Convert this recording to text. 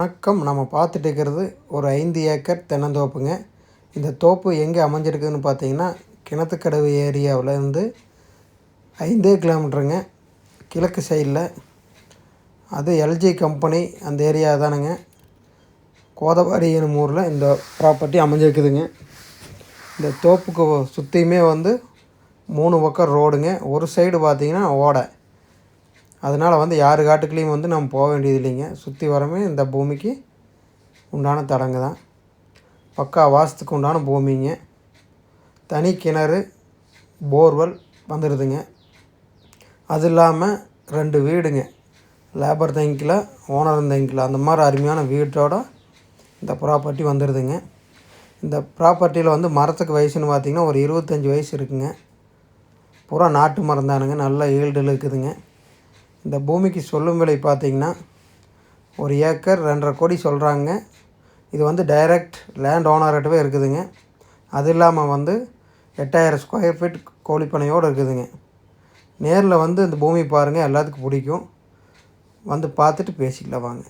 வணக்கம். நம்ம பார்த்துட்டு இருக்கிறது ஒரு 5 ஏக்கர் தென்னந்தோப்புங்க. இந்த தோப்பு எங்கே அமைஞ்சிருக்குதுன்னு பார்த்தீங்கன்னா, கிணத்துக்கடவு ஏரியாவில் இருந்து 5 கிலோமீட்டருங்க கிழக்கு சைடில். அது எல்ஜி கம்பெனி அந்த ஏரியா தானுங்க. கோதவாடி எனும் ஊரில் இந்த ப்ராப்பர்ட்டி அமைஞ்சிருக்குதுங்க. இந்த தோப்புக்கு சுற்றியுமே 3 பக்கம் ரோடுங்க. ஒரு சைடு பார்த்திங்கன்னா ஓடை. அதனால் யார் காட்டுக்குள்ளேயும் நம்ம போக வேண்டியது இல்லைங்க. சுற்றி வரமே இந்த பூமிக்கு உண்டான தடங்க தான். பக்கா வாசத்துக்கு உண்டான பூமிங்க. தனி கிணறு, போர்வெல் வந்துடுதுங்க. அது இல்லாமல் 2 வீடுங்க. லேபர் தங்கிக்கலாம், ஓனர் தங்கிக்கலாம். அந்த மாதிரி அருமையான வீட்டோட இந்த ப்ராப்பர்ட்டி வந்துடுதுங்க. இந்த ப்ராப்பர்ட்டியில் மரத்துக்கு வயசுன்னு பார்த்திங்கன்னா ஒரு 25 வயசு இருக்குங்க. பூரா நாட்டு மரம் தானுங்க. நல்ல ஈல்டில் இருக்குதுங்க. இந்த பூமிக்கு சொல்லும் விலை பார்த்திங்கன்னா 1 ஏக்கர் 2.5 கோடி சொல்கிறாங்க. இது டைரக்ட் லேண்ட் ஓனர்கிட்டவே இருக்குதுங்க. அது இல்லாமல் 8000 ஸ்கொயர் ஃபீட் கோழிப்பனையோடு இருக்குதுங்க. நேரில் இந்த பூமி பாருங்கள், எல்லாத்துக்கும் பிடிக்கும். பார்த்துட்டு பேசிக்கலாம் வாங்க.